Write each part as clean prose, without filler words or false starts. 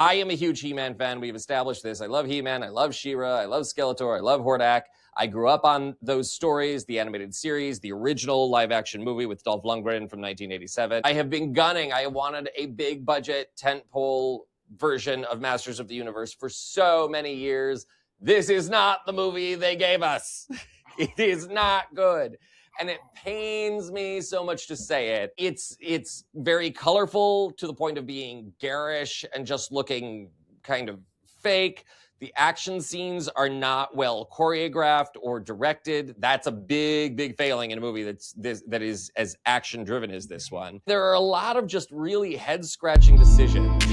I am a huge He-Man fan. We've established this. I love He-Man. I love She-Ra. I love Skeletor. I love Hordak. I grew up on those stories, the animated series, the original live-action movie with Dolph Lundgren from 1987. I have been gunning. I wanted a big-budget, tentpole version of Masters of the Universe for so many years. This is not the movie they gave us. It is not good. And it pains me so much to say it. It's very colorful to the point of being garish and just looking kind of fake. The action scenes are not well choreographed or directed. That's a big failing in a movie that is as action-driven as this one. There are a lot of just really head-scratching decisions.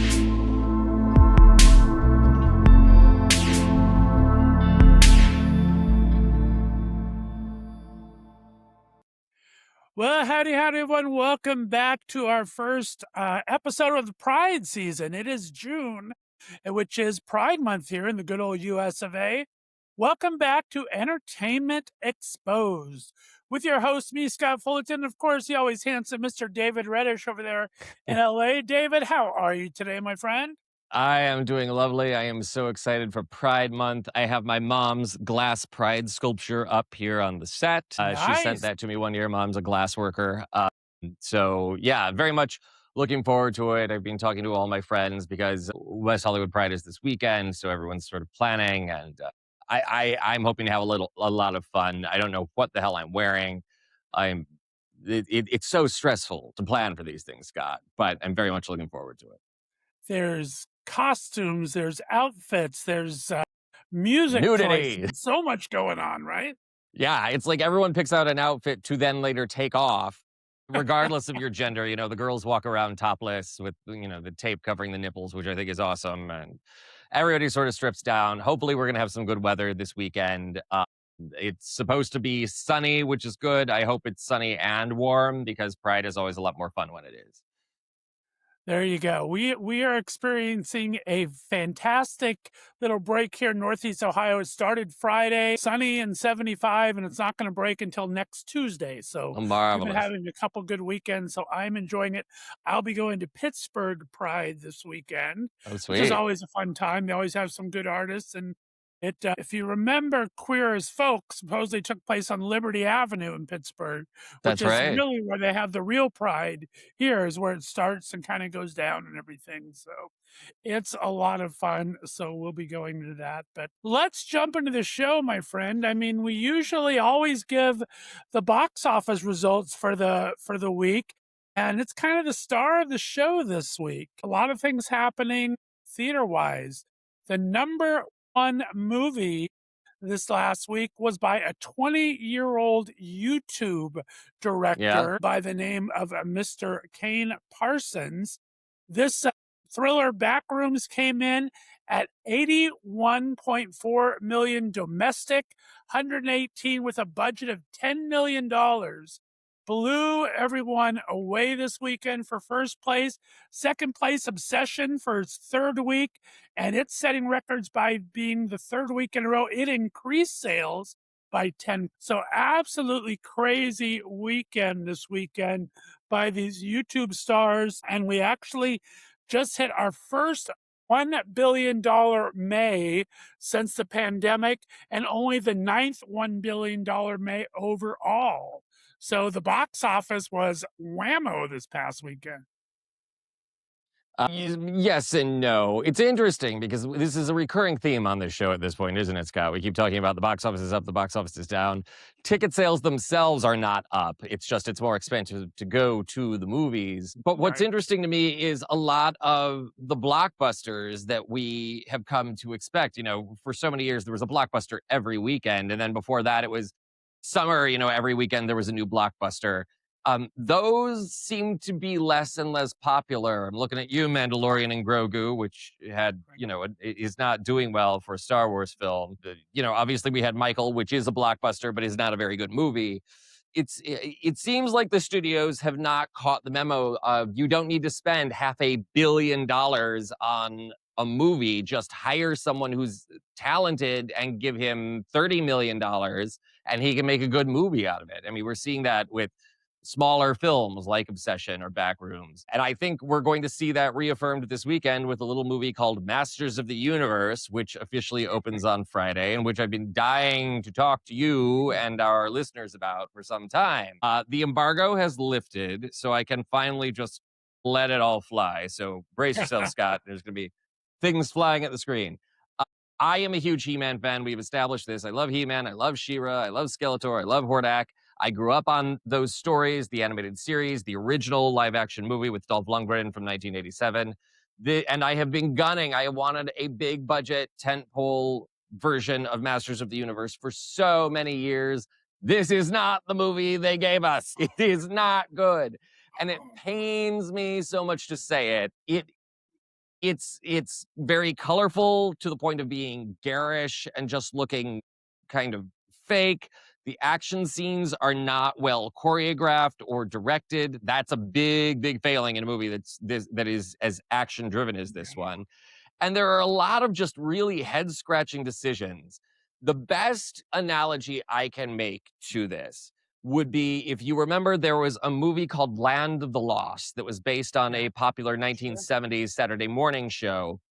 Well, howdy, everyone. Welcome back to our first episode of the Pride season. It is June, which is Pride Month here in the good old US of A. Welcome back to Entertainment Exposed with your host, me, Scott Fullerton. Of course, the always handsome Mr. David Reddish over there in LA. David, how are you today, my friend? I am doing lovely. I am so excited for Pride Month. I have my mom's glass pride sculpture up here on the set. Nice. She sent that to me one year. Mom's a glass worker. So, yeah, very much looking forward to it. I've been talking to all my friends because West Hollywood Pride is this weekend, so everyone's sort of planning. And I'm hoping to have a lot of fun. I don't know what the hell I'm wearing. It's so stressful to plan for these things, Scott, but I'm very much looking forward to it. There's costumes, there's outfits, there's music, nudity, choices. So much going on, right? Yeah, it's like everyone picks out an outfit to then later take off, regardless of your gender. You know, the girls walk around topless with, the tape covering the nipples, which I think is awesome. And everybody sort of strips down. Hopefully we're going to have some good weather this weekend. It's supposed to be sunny, which is good. I hope it's sunny and warm because Pride is always a lot more fun when it is. There you go. We are experiencing a fantastic little break here in Northeast Ohio. It started Friday, sunny and 75, and it's not going to break until next Tuesday. So we've been having a couple good weekends, so I'm enjoying it. I'll be going to Pittsburgh Pride this weekend, which is always a fun time. They always have some good artists, and if you remember, Queer as Folk supposedly took place on Liberty Avenue in Pittsburgh, which is really where they have the real Pride. Here is where it starts and kind of goes down and everything. So it's a lot of fun. So we'll be going to that. But let's jump into the show, my friend. I mean, we usually always give the box office results for the week, and it's kind of the star of the show this week. A lot of things happening theater-wise. The number one movie this last week was by a 20-year-old YouTube director by the name of Mr. Kane Parsons. This thriller Backrooms came in at $81.4 million domestic, 118 with a budget of $10 million. Blew everyone away this weekend for first place. Second place, Obsession for its third week, and it's setting records by being the third week in a row. It increased sales by 10. So absolutely crazy weekend this weekend by these YouTube stars, and we actually just hit our first $1 billion May since the pandemic, and only the 9th $1 billion May overall. So the box office was whammo this past weekend. Yes and no. It's interesting because this is a recurring theme on this show at this point, isn't it, Scott? We keep talking about the box office is up, the box office is down. Ticket sales themselves are not up. It's more expensive to go to the movies. But what's interesting to me is a lot of the blockbusters that we have come to expect. For so many years, there was a blockbuster every weekend. And then before that, it was summer, every weekend there was a new blockbuster. Those seem to be less and less popular. I'm looking at you, Mandalorian and Grogu, which had, is not doing well for a Star Wars film. Obviously we had Michael, which is a blockbuster, but is not a very good movie. It seems like the studios have not caught the memo of you don't need to spend $500 million on a movie. Just hire someone who's talented and give him $30 million and he can make a good movie out of it. I mean, we're seeing that with smaller films like Obsession or Backrooms. And I think we're going to see that reaffirmed this weekend with a little movie called Masters of the Universe, which officially opens on Friday, and which I've been dying to talk to you and our listeners about for some time. The embargo has lifted, so I can finally just let it all fly. So brace yourself, Scott. There's going to be things flying at the screen. I am a huge He-Man fan. We've established this. I love He-Man. I love She-Ra. I love Skeletor. I love Hordak. I grew up on those stories, the animated series, the original live-action movie with Dolph Lundgren from 1987. And I have been gunning. I wanted a big-budget, tentpole version of Masters of the Universe for so many years. This is not the movie they gave us. It is not good. And it pains me so much to say it. It's very colorful to the point of being garish and just looking kind of fake. The action scenes are not well choreographed or directed. That's a big failing in a movie that is as action driven as this one. And there are a lot of just really head scratching decisions. The best analogy I can make to this would be, if you remember, there was a movie called Land of the Lost that was based on a popular 1970s Saturday morning show.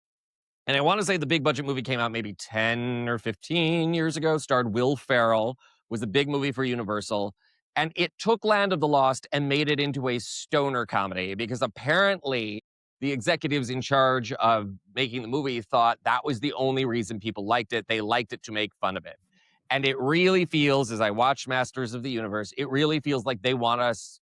And I want to say the big budget movie came out maybe 10 or 15 years ago, starred Will Ferrell, was a big movie for Universal. And it took Land of the Lost and made it into a stoner comedy because apparently the executives in charge of making the movie thought that was the only reason people liked it. They liked it to make fun of it. And it really feels, as I watch Masters of the Universe, it really feels like they want us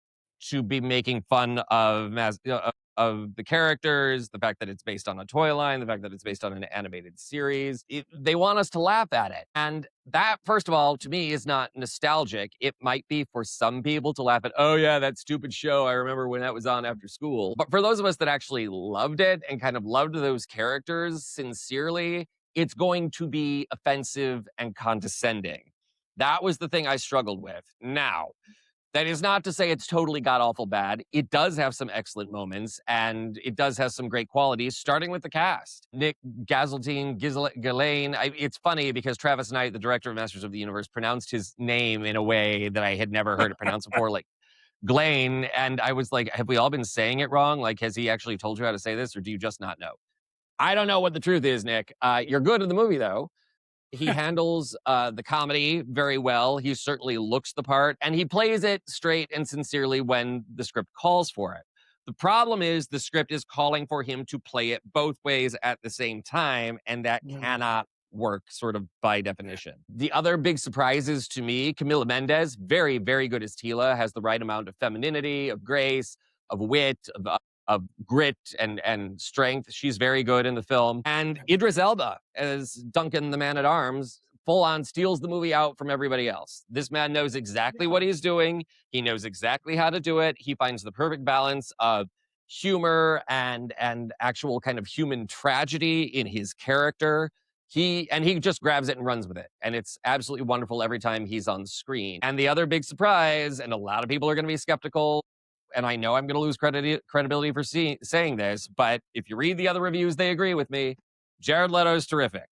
to be making fun of the characters, the fact that it's based on a toy line, the fact that it's based on an animated series. They want us to laugh at it. And that, first of all, to me, is not nostalgic. It might be for some people to laugh at, oh yeah, that stupid show. I remember when that was on after school. But for those of us that actually loved it and kind of loved those characters sincerely, it's going to be offensive and condescending. That was the thing I struggled with. Now, that is not to say it's totally god-awful bad. It does have some excellent moments, and it does have some great qualities, starting with the cast. Nick Ghislaine. It's funny because Travis Knight, the director of Masters of the Universe, pronounced his name in a way that I had never heard it pronounced before, like Glaine. And I was like, have we all been saying it wrong? Like, has he actually told you how to say this, or do you just not know? I don't know what the truth is, Nick. You're good in the movie, though. He handles the comedy very well. He certainly looks the part, and he plays it straight and sincerely when the script calls for it. The problem is the script is calling for him to play it both ways at the same time, and that cannot work sort of by definition. The other big surprises to me, Camila Mendes, very good as Tila, has the right amount of femininity, of grace, of wit, of grit and strength. She's very good in the film. And Idris Elba as Duncan the Man-at-Arms full on steals the movie out from everybody else. This man knows exactly what he's doing. He knows exactly how to do it. He finds the perfect balance of humor and actual kind of human tragedy in his character. He just grabs it and runs with it. And it's absolutely wonderful every time he's on screen. And the other big surprise, and a lot of people are going to be skeptical, and I know I'm going to lose credibility for saying this, but if you read the other reviews, they agree with me. Jared Leto is terrific.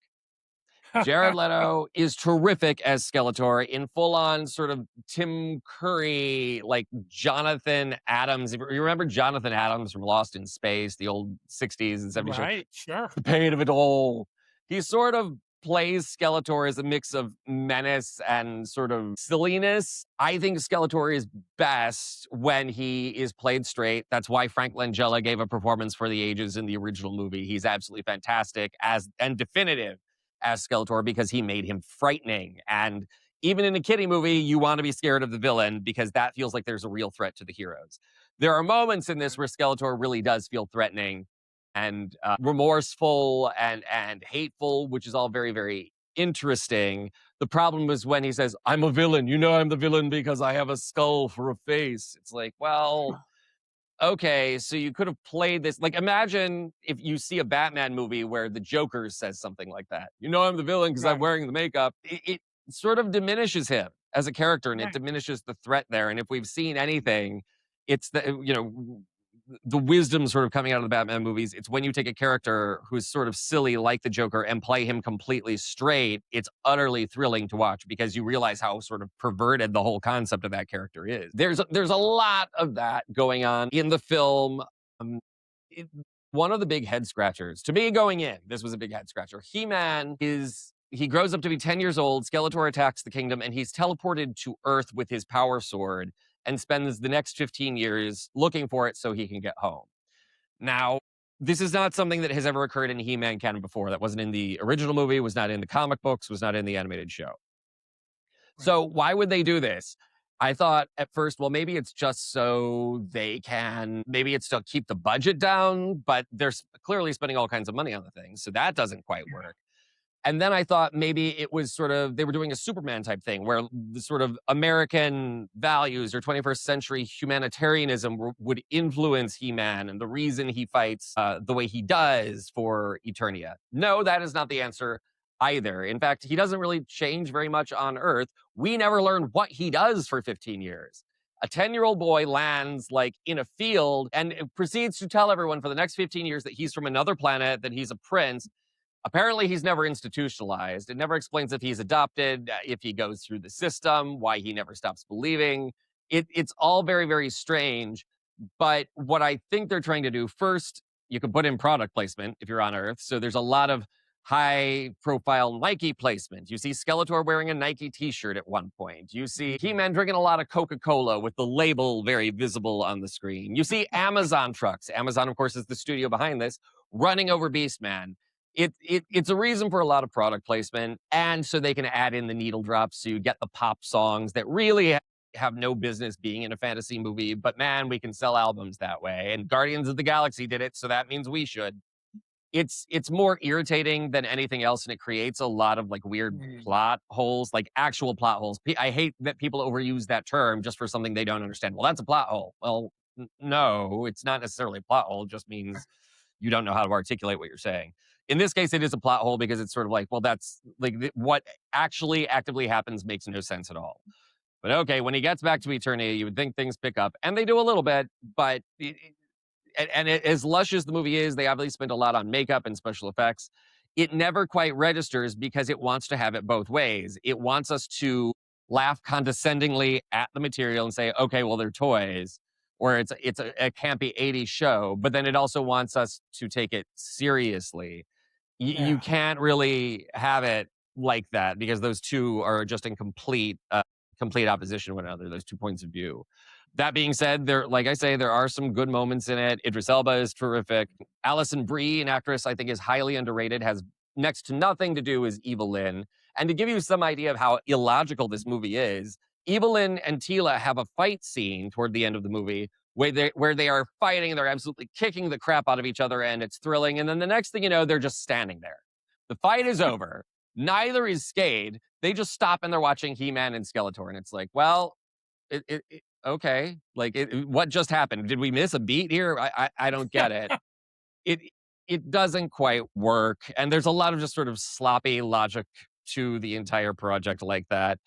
Jared Leto is terrific as Skeletor in full-on sort of Tim Curry, like Jonathan Adams. You remember Jonathan Adams from Lost in Space, the old 60s and 70s show? Right, sure. The pain of it all. He sort of plays Skeletor as a mix of menace and sort of silliness. I think Skeletor is best when he is played straight. That's why Frank Langella gave a performance for the ages in the original movie. He's absolutely fantastic and definitive as Skeletor because he made him frightening. And even in a kiddie movie, you want to be scared of the villain because that feels like there's a real threat to the heroes. There are moments in this where Skeletor really does feel threatening and remorseful and hateful, which is all very interesting. The problem is when he says, I'm a villain. You know I'm the villain because I have a skull for a face. It's like, well, okay, so you could have played this. Like, imagine if you see a Batman movie where the Joker says something like that. You know I'm the villain because I'm wearing the makeup. It sort of diminishes him as a character, and it diminishes the threat there. And if we've seen anything, it's the, the wisdom sort of coming out of the Batman movies. It's when you take a character who's sort of silly like the Joker and play him completely straight, it's utterly thrilling to watch because you realize how sort of perverted the whole concept of that character is. There's a lot of that going on in the film. Um, it, one of the big head scratchers to me going in, this was a big head scratcher. He-Man he grows up to be 10 years old. Skeletor attacks the kingdom, and he's teleported to Earth with his power sword and spends the next 15 years looking for it so he can get home. Now, this is not something that has ever occurred in He-Man canon before. That wasn't in the original movie, was not in the comic books, was not in the animated show. So why would they do this? I thought at first, well, maybe it's just so maybe it's to keep the budget down, but they're clearly spending all kinds of money on the thing. So that doesn't quite work. And then I thought maybe it was sort of, they were doing a Superman type thing where the sort of American values or 21st century humanitarianism would influence He-Man and the reason he fights the way he does for Eternia. No, that is not the answer either. In fact, he doesn't really change very much on Earth. We never learn what he does for 15 years. A 10-year-old boy lands like in a field and proceeds to tell everyone for the next 15 years that he's from another planet, that he's a prince. Apparently, he's never institutionalized. It never explains if he's adopted, if he goes through the system, why he never stops believing. It's all very, very strange. But what I think they're trying to do first, you can put in product placement if you're on Earth. So there's a lot of high-profile Nike placement. You see Skeletor wearing a Nike T-shirt at one point. You see He-Man drinking a lot of Coca-Cola with the label very visible on the screen. You see Amazon trucks. Amazon, of course, is the studio behind this, running over Beastman. It's a reason for a lot of product placement, and so they can add in the needle drops so you get the pop songs that really have no business being in a fantasy movie, but man, we can sell albums that way. And Guardians of the Galaxy did it, so that means we should. It's more irritating than anything else, and it creates a lot of like weird plot holes, like actual plot holes. I hate that people overuse that term just for something they don't understand. Well, that's a plot hole. Well, no, it's not necessarily a plot hole. It just means you don't know how to articulate what you're saying. In this case, it is a plot hole because it's sort of like, well, that's like what actually actively happens makes no sense at all. But okay, when he gets back to Eternia, you would think things pick up, and they do a little bit, but as lush as the movie is, they obviously spent a lot on makeup and special effects. It never quite registers because it wants to have it both ways. It wants us to laugh condescendingly at the material and say, okay, well, they're toys, or it's a campy 80s show, but then it also wants us to take it seriously. You can't really have it like that because those two are just in complete opposition to one another, those 2 points of view. That being said, like I say, there are some good moments in it. Idris Elba is terrific. Alison Brie, an actress I think is highly underrated, has next to nothing to do with Evelyn. And to give you some idea of how illogical this movie is, Evelyn and Tila have a fight scene toward the end of the movie where they are fighting and they're absolutely kicking the crap out of each other, and it's thrilling. And then the next thing you know, they're just standing there. The fight is over. Neither is scathed. They just stop and they're watching He-Man and Skeletor. And it's like, well, okay. Like, what just happened? Did we miss a beat here? I don't get it. It doesn't quite work. And there's a lot of just sort of sloppy logic to the entire project like that.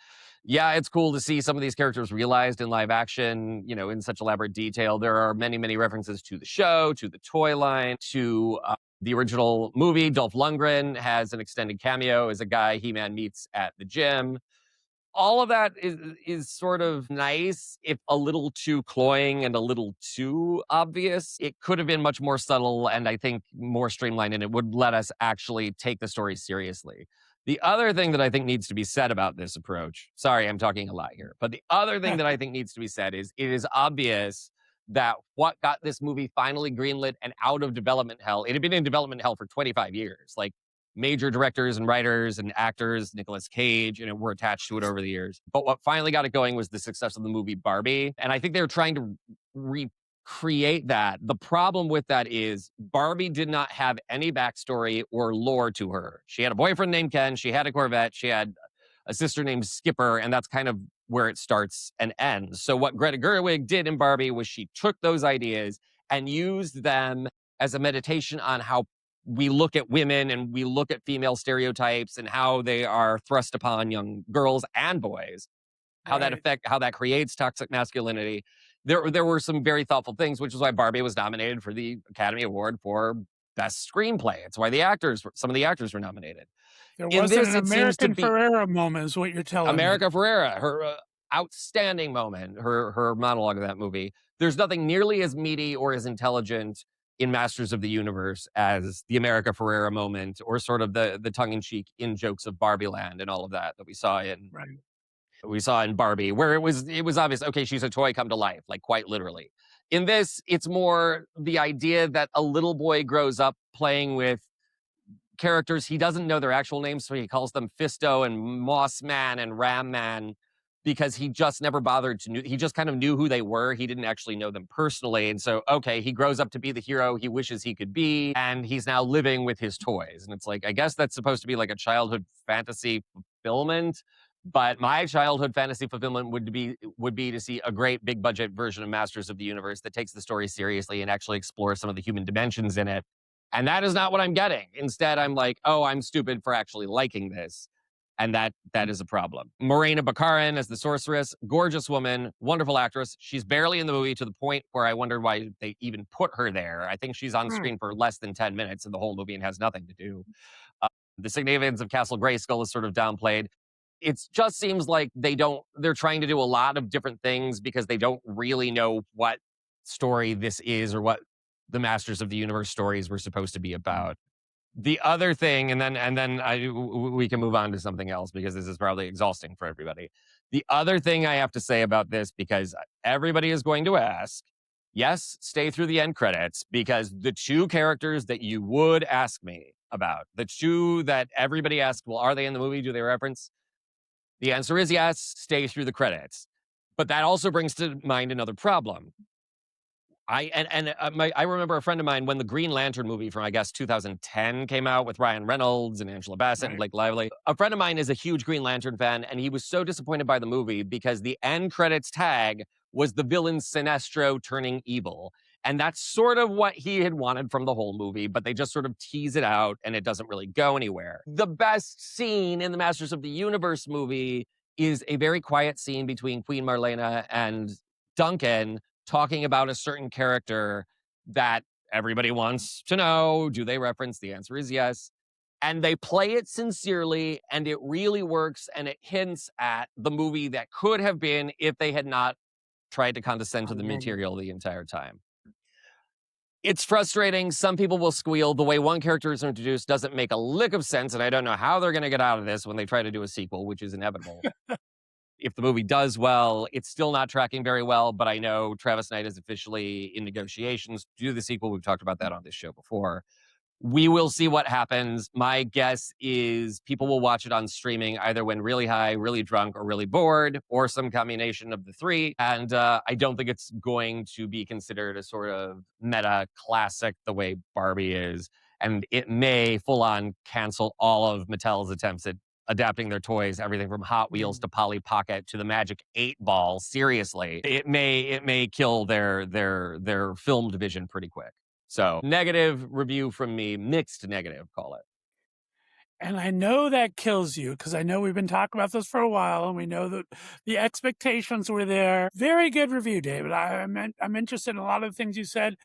Yeah, it's cool to see some of these characters realized in live action, in such elaborate detail. There are many, many references to the show, to the toy line, to the original movie. Dolph Lundgren has an extended cameo as a guy He-Man meets at the gym. All of that is sort of nice, if a little too cloying and a little too obvious. It could have been much more subtle and I think more streamlined, and it would let us actually take the story seriously. The other thing that I think needs to be said about this approach, sorry, I'm talking a lot here, but the other thing that I think needs to be said is it is obvious that what got this movie finally greenlit and out of development hell, it had been in development hell for 25 years. Like, major directors and writers and actors, Nicolas Cage, were attached to it over the years. But what finally got it going was the success of the movie Barbie. And I think they were trying to recreate that. The problem with that is Barbie did not have any backstory or lore to her. She had a boyfriend named Ken. She had a Corvette. She had a sister named Skipper. And that's kind of where it starts and ends. So what Greta Gerwig did in Barbie was she took those ideas and used them as a meditation on how we look at women and we look at female stereotypes and how they are thrust upon young girls and boys, how that creates toxic masculinity. there were some very thoughtful things, which is why Barbie was nominated for the Academy Award for Best Screenplay. It's why some of the actors were nominated. There In wasn't this, an it seems to American be Ferrera moment, is what you're telling me. America Ferrera, her outstanding moment, her monologue of that movie. There's nothing nearly as meaty or as intelligent in Masters of the Universe as the America Ferrera moment, or sort of the tongue in cheek in jokes of Barbie Land and all of that Right. we saw in Barbie, where it was obvious. Okay, she's a toy come to life, like quite literally. In this, it's more the idea that a little boy grows up playing with characters. He doesn't know their actual names, so he calls them Fisto and Moss Man and Ram Man, because he just never bothered to he just kind of knew who they were. He didn't actually know them personally. And so, okay, he grows up to be the hero he wishes he could be, and he's now living with his toys. And it's like, I guess that's supposed to be like a childhood fantasy fulfillment. But my childhood fantasy fulfillment would be to see a great big budget version of Masters of the Universe that takes the story seriously and actually explores some of the human dimensions in it. And that is not what I'm getting. Instead, I'm like, oh, I'm stupid for actually liking this. And that is a problem. Morena Baccarin as the sorceress, gorgeous woman, wonderful actress. She's barely in the movie, to the point where I wondered why they even put her there. I think she's on screen for less than 10 minutes in the whole movie and has nothing to do. The significance of Castle Grayskull is sort of downplayed. It just seems like they're trying to do a lot of different things because they don't really know what story this is, or what the Masters of the Universe stories were supposed to be about. The other thing, and then we can move on to something else, because this is probably exhausting for everybody. The other thing I have to say about this, because everybody is going to ask, yes, stay through the end credits, because the two characters that you would ask me about, the two that everybody asked, well, are they in the movie? Do they reference? The answer is yes, stay through the credits. But that also brings to mind another problem. I remember a friend of mine, when the Green Lantern movie from, I guess, 2010 came out with Ryan Reynolds and Angela Bassett and Blake Lively. A friend of mine is a huge Green Lantern fan, and he was so disappointed by the movie because the end credits tag was the villain Sinestro turning evil. And that's sort of what he had wanted from the whole movie, but they just sort of tease it out and it doesn't really go anywhere. The best scene in the Masters of the Universe movie is a very quiet scene between Queen Marlena and Duncan, talking about a certain character that everybody wants to know. Do they reference? The answer is yes. And they play it sincerely, and it really works, and it hints at the movie that could have been if they had not tried to condescend to the material the entire time. It's frustrating. Some people will squeal. The way one character is introduced doesn't make a lick of sense, and I don't know how they're going to get out of this when they try to do a sequel, which is inevitable. If the movie does well, it's still not tracking very well, but I know Travis Knight is officially in negotiations to do the sequel. We've talked about that on this show before. We will see what happens. My guess is people will watch it on streaming, either when really high, really drunk, or really bored, or some combination of the three. And I don't think it's going to be considered a sort of meta classic the way Barbie is. And it may full on cancel all of Mattel's attempts at adapting their toys, everything from Hot Wheels to Polly Pocket to the Magic 8 Ball. Seriously, it may kill their film division pretty quick. So, negative review from me, mixed negative, call it. And I know that kills you, because I know we've been talking about this for a while, and we know that the expectations were there. Very good review, David. I'm interested in a lot of the things you said.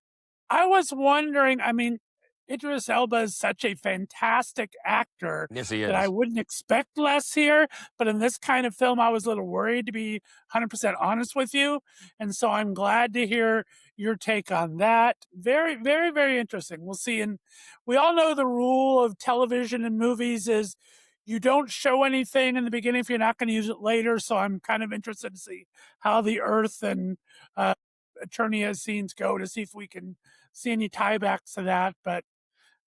I was wondering, I mean, Idris Elba is such a fantastic actor Yes, he that I is. wouldn't expect less here. But in this kind of film, I was a little worried, to be 100% honest with you. And so I'm glad to hear your take on that. Very, very, very interesting. We'll see. And we all know the rule of television and movies is you don't show anything in the beginning if you're not going to use it later. So I'm kind of interested to see how the Earth and Eternia scenes go, to see if we can see any tiebacks to that. But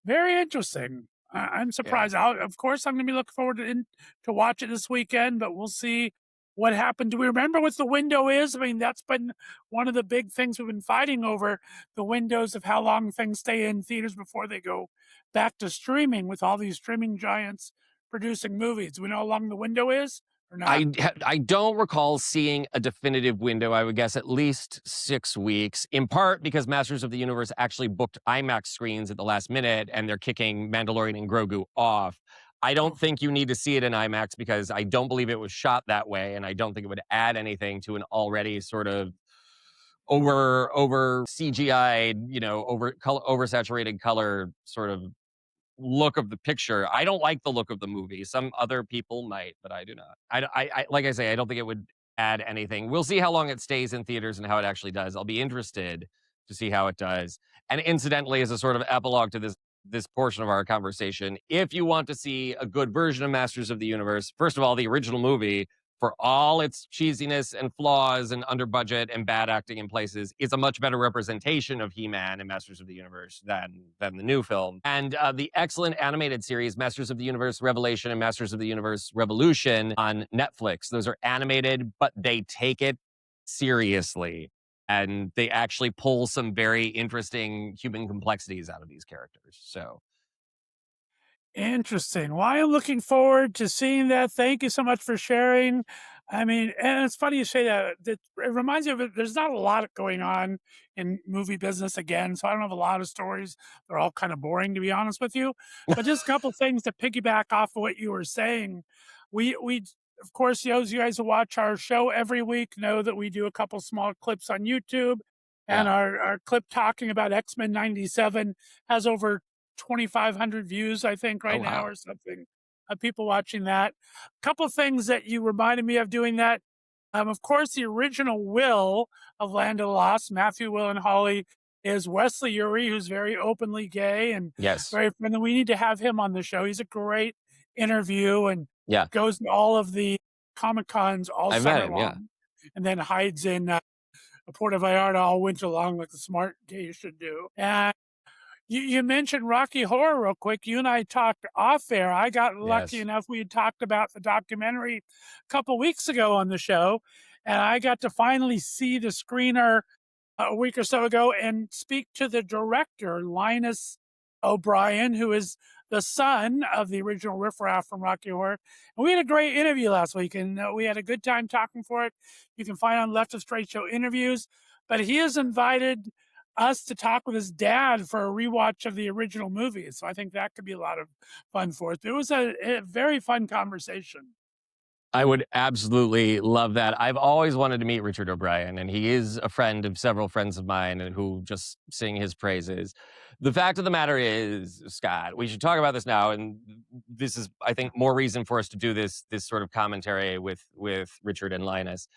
very interesting. I'm surprised. Of course, I'm going to be looking forward to watch it this weekend, but we'll see what happened. Do we remember what the window is? I mean, that's been one of the big things we've been fighting over, the windows of how long things stay in theaters before they go back to streaming, with all these streaming giants producing movies. Do we know how long the window is? Or not? I don't recall seeing a definitive window. I would guess at least 6 weeks, in part because Masters of the Universe actually booked IMAX screens at the last minute, and they're kicking Mandalorian and Grogu off. I don't think you need to see it in IMAX, because I don't believe it was shot that way, and I don't think it would add anything to an already sort of over CGI, oversaturated color sort of look of the picture. I don't like the look of the movie. Some other people might, but I do not. Like I say, I don't think it would add anything. We'll see how long it stays in theaters and how it actually does. I'll be interested to see how it does. And incidentally, as a sort of epilogue to this portion of our conversation, if you want to see a good version of Masters of the Universe, first of all, the original movie, for all its cheesiness and flaws and under budget and bad acting in places, is a much better representation of He-Man and Masters of the Universe than the new film. And the excellent animated series Masters of the Universe Revelation and Masters of the Universe Revolution on Netflix. Those are animated, but they take it seriously. And they actually pull some very interesting human complexities out of these characters. So Interesting. Well, I am looking forward to seeing that. Thank you so much for sharing. I mean, and it's funny you say that. It reminds me of it. There's not a lot going on in movie business again, so I don't have a lot of stories. They're all kind of boring, to be honest with you. But just a couple things to piggyback off of what you were saying. We of course, those you guys who watch our show every week know that we do a couple small clips on YouTube. And yeah. our clip talking about X-Men 97 has over 2,500 views, I think, right now Wow. or something, of people watching that. A couple things that you reminded me of doing that. Of course, the original Will of Land of the Lost, Matthew, Will, and Holly, is Wesley Uri, who's very openly gay and Yes. very friendly. We need to have him on the show. He's a great interview and Yeah. goes to all of the Comic Cons all I met summer him. Yeah. long, and then hides in Puerto Vallarta all winter long, like the smart gay should do. And you mentioned Rocky Horror real quick. You and I talked off air. I got lucky Yes. enough. We had talked about the documentary a couple weeks ago on the show, and I got to finally see the screener a week or so ago and speak to the director, Linus O'Brien, who is the son of the original riffraff from Rocky Horror. And we had a great interview last week, and we had a good time talking for it. You can find on Left of Straight Show interviews, but he has invited us to talk with his dad for a rewatch of the original movie. So I think that could be a lot of fun for us. It was a very fun conversation. I would absolutely love that. I've always wanted to meet Richard O'Brien, and he is a friend of several friends of mine and who just sing his praises. The fact of the matter is, Scott, we should talk about this now, and this is, I think, more reason for us to do this sort of commentary with Richard and Linus.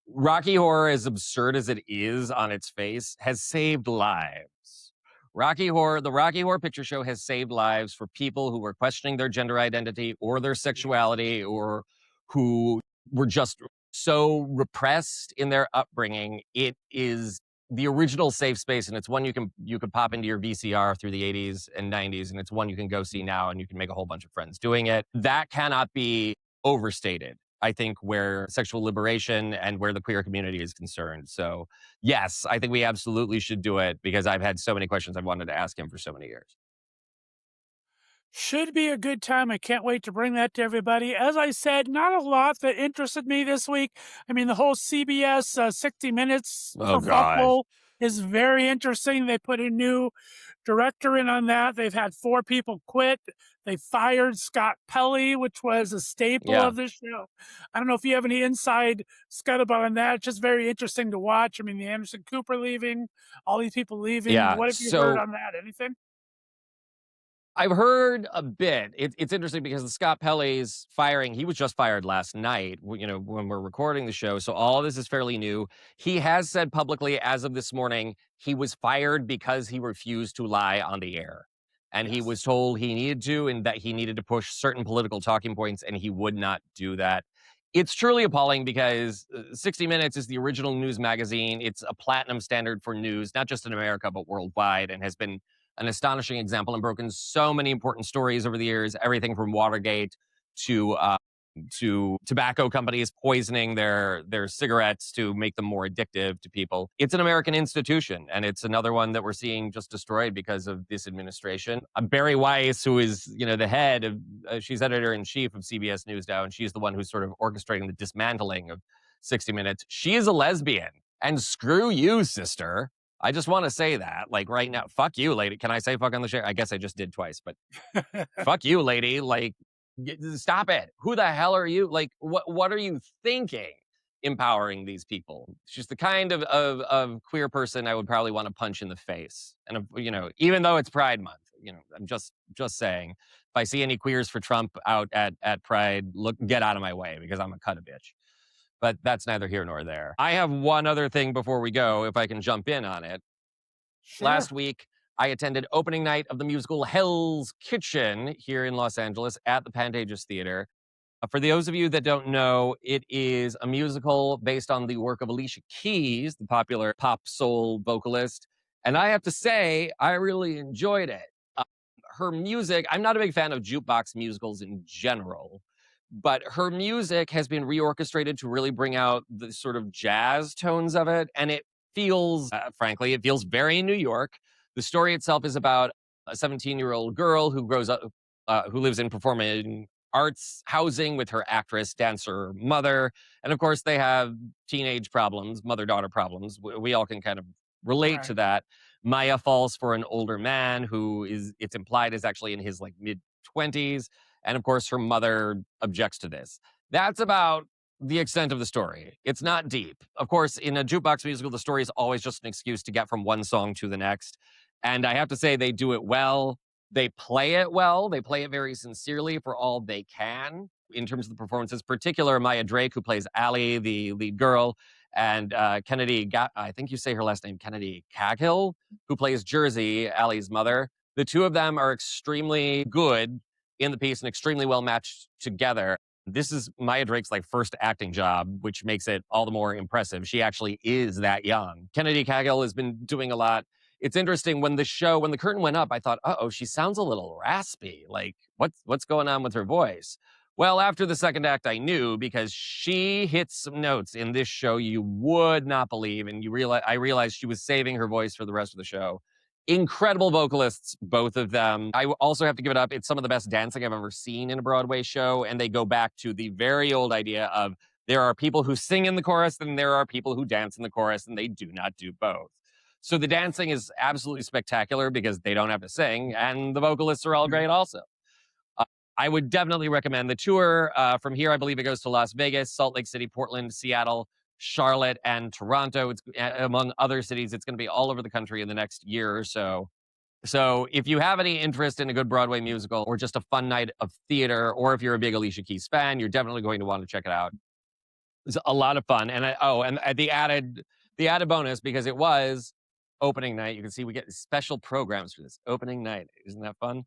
Rocky Horror, as absurd as it is on its face, has saved lives. The Rocky Horror Picture Show has saved lives for people who were questioning their gender identity or their sexuality, or who were just so repressed in their upbringing. It is the original safe space, and it's one you could pop into your VCR through the 80s and 90s, and it's one you can go see now, and you can make a whole bunch of friends doing it. That cannot be overstated, I think, where sexual liberation and where the queer community is concerned. So yes, I think we absolutely should do it, because I've had so many questions I've wanted to ask him for so many years. Should be a good time. I can't wait to bring that to everybody. As I said, not a lot that interested me this week. I mean, the whole CBS 60 Minutes Oh, kerfuffle is very interesting. They put a new director in on that. They've had 4 people quit. They fired Scott Pelley, which was a staple Yeah. of this show. I don't know if you have any inside scuttlebutt on that. It's just very interesting to watch. I mean, the Anderson Cooper leaving, all these people leaving. Yeah. What have you heard on that? Anything? I've heard a bit. It's interesting because the Scott Pelley's firing, he was just fired last night, when we're recording the show. So all of this is fairly new. He has said publicly, as of this morning, he was fired because he refused to lie on the air. And he was told he needed to, and that he needed to push certain political talking points, and he would not do that. It's truly appalling, because 60 Minutes is the original news magazine. It's a platinum standard for news, not just in America, but worldwide, and has been an astonishing example and broken so many important stories over the years, everything from Watergate to tobacco companies poisoning their cigarettes to make them more addictive to people. It's an American institution, and it's another one that we're seeing just destroyed because of this administration. Barry Weiss, who is the head of, she's editor-in-chief of CBS News now, and she's the one who's sort of orchestrating the dismantling of 60 Minutes. She is a lesbian, and screw you, sister. I just want to say that, like, right now. Fuck you, lady. Can I say fuck on the show? I guess I just did twice, but fuck you, lady. Like, stop it. Who the hell are you? Like, what are you thinking? empowering these people. She's the kind of queer person I would probably want to punch in the face. And even though it's Pride Month, I'm just saying, if I see any queers for Trump out at Pride, get out of my way because I'm a cut a bitch. But that's neither here nor there. I have one other thing before we go, if I can jump in on it. Sure. Last week, I attended opening night of the musical Hell's Kitchen here in Los Angeles at the Pantages Theater. For those of you that don't know, it is a musical based on the work of Alicia Keys, the popular pop soul vocalist. And I have to say, I really enjoyed it. Her music, I'm not a big fan of jukebox musicals in general, but her music has been reorchestrated to really bring out the sort of jazz tones of it. And it feels, frankly, it feels very New York. The story itself is about a 17-year-old girl who grows up, who lives in performing arts housing with her actress, dancer mother. And of course, they have teenage problems, mother daughter problems. We all can kind of relate to that. Maya falls for an older man who it's implied is actually in his like mid 20s. And of course, her mother objects to this. That's about the extent of the story. It's not deep. Of course, in a jukebox musical, the story is always just an excuse to get from one song to the next. And I have to say, they do it well. They play it well. They play it very sincerely for all they can in terms of the performances, particular Maya Drake, who plays Allie, the lead girl, and Kennedy, I think you say her last name, Kennedy Cahill, who plays Jersey, Allie's mother. The two of them are extremely good in the piece and extremely well matched together. This is Maya Drake's like first acting job, which makes it all the more impressive. She actually is that young. Kennedy Cahill has been doing a lot. It's interesting when the curtain went up, I thought, uh-oh, she sounds a little raspy. Like, what's going on with her voice? Well, after the second act, I knew because she hits some notes in this show you would not believe. And I realized she was saving her voice for the rest of the show. Incredible vocalists, both of them. I also have to give it up. It's some of the best dancing I've ever seen in a Broadway show. And they go back to the very old idea of there are people who sing in the chorus and there are people who dance in the chorus, and they do not do both. So the dancing is absolutely spectacular because they don't have to sing, and the vocalists are all great also. I would definitely recommend the tour. From here, I believe it goes to Las Vegas, Salt Lake City, Portland, Seattle, Charlotte, and Toronto. It's among other cities. It's going to be all over the country in the next year or so. So if you have any interest in a good Broadway musical or just a fun night of theater, or if you're a big Alicia Keys fan, you're definitely going to want to check it out. It's a lot of fun. And the added bonus, because it was opening night, you can see we get special programs for this opening night. Isn't that fun?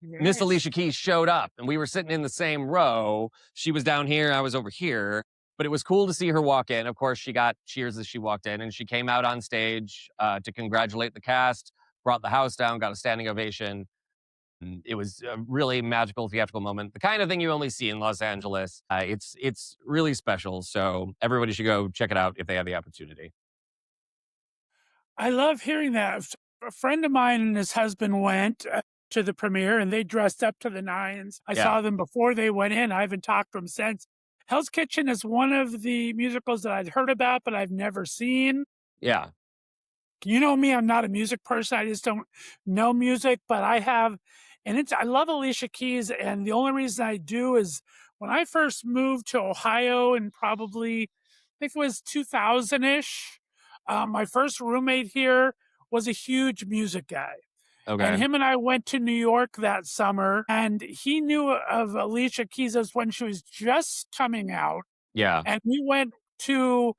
Miss Alicia Keys showed up and we were sitting in the same row. She was down here, I was over here, but it was cool to see her walk in. Of course, she got cheers as she walked in, and she came out on stage to congratulate the cast, brought the house down, got a standing ovation. And it was a really magical theatrical moment, the kind of thing you only see in Los Angeles. It's really special. So everybody should go check it out if they have the opportunity. I love hearing that. A friend of mine and his husband went to the premiere, and they dressed up to the nines. I saw them before they went in. I haven't talked to them since. Hell's Kitchen is one of the musicals that I'd heard about, but I've never seen. Yeah. You know me, I'm not a music person. I just don't know music, but I have, and I love Alicia Keys, and the only reason I do is when I first moved to Ohio in probably, I think it was 2000-ish, my first roommate here was a huge music guy. Okay. And him and I went to New York that summer, and he knew of Alicia Keys as when she was just coming out. Yeah. And we went to,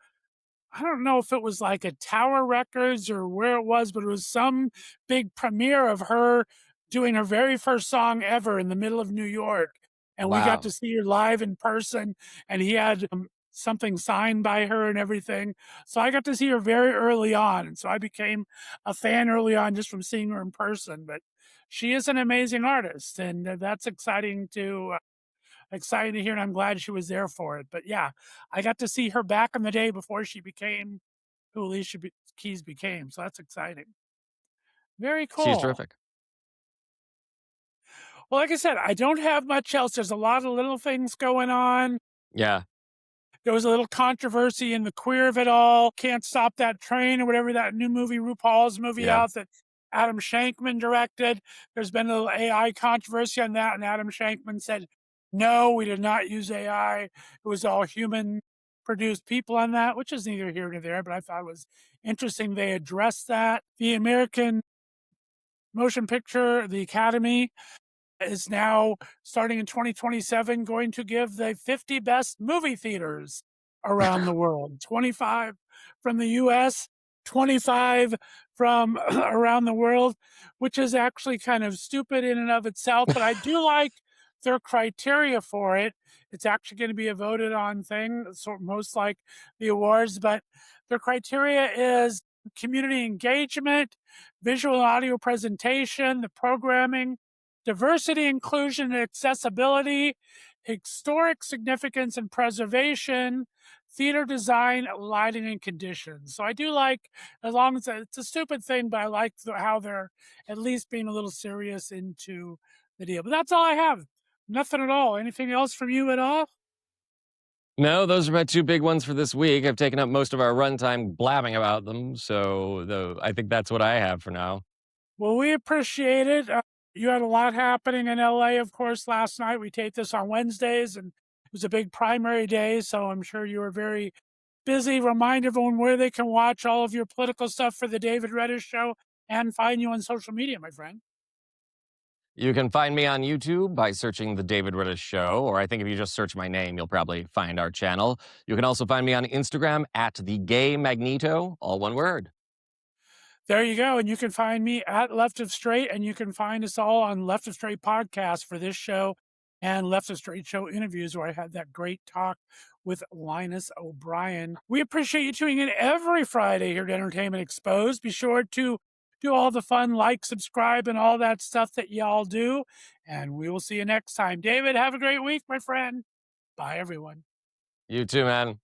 I don't know if it was like a Tower Records or where it was, but it was some big premiere of her doing her very first song ever in the middle of New York. And we got to see her live in person, and he had something signed by her and everything. So I got to see her very early on. And so I became a fan early on just from seeing her in person. But she is an amazing artist, and that's exciting to hear, and I'm glad she was there for it. But yeah, I got to see her back in the day before she became who Alicia Keys became. So that's exciting. Very cool. She's terrific. Well, like I said, I don't have much else. There's a lot of little things going on. Yeah. There was a little controversy in the queer of it all. Can't Stop That Train, or whatever, that new movie, RuPaul's movie out that Adam Shankman directed. There's been a little AI controversy on that, and Adam Shankman said, no, we did not use AI. It was all human produced people on that, which is neither here nor there, but I thought it was interesting they addressed that. The American Motion Picture, the Academy, is now starting in 2027 going to give the 50 best movie theaters around the world, 25 from the US, 25 from around the world, which is actually kind of stupid in and of itself, but I do like their criteria for it. It's actually going to be a voted on thing, so most like the awards, but their criteria is community engagement, visual and audio presentation, the programming, diversity, inclusion, and accessibility, historic significance and preservation, theater design, lighting, and conditions. So I do like, as long as it's a stupid thing, but I like how they're at least being a little serious into the deal. But that's all I have. Nothing at all. Anything else from you at all? No, those are my two big ones for this week. I've taken up most of our runtime blabbing about them, so I think that's what I have for now. Well, we appreciate it. You had a lot happening in LA, of course, last night. We tape this on Wednesdays, and it was a big primary day, so I'm sure you were very busy. Remind everyone where they can watch all of your political stuff for the David Reddish Show and find you on social media, my friend. You can find me on YouTube by searching The David Reddish Show, or I think if you just search my name, you'll probably find our channel. You can also find me on Instagram at The Gay Magneto, all one word. There you go. And you can find me at Left of Straight, and you can find us all on Left of Straight podcast for this show and Left of Straight show interviews, where I had that great talk with Linus O'Brien. We appreciate you tuning in every Friday here to Entertainment Exposed. Be sure to do all the fun, like, subscribe, and all that stuff that y'all do. And we will see you next time. David, have a great week, my friend. Bye, everyone. You too, man.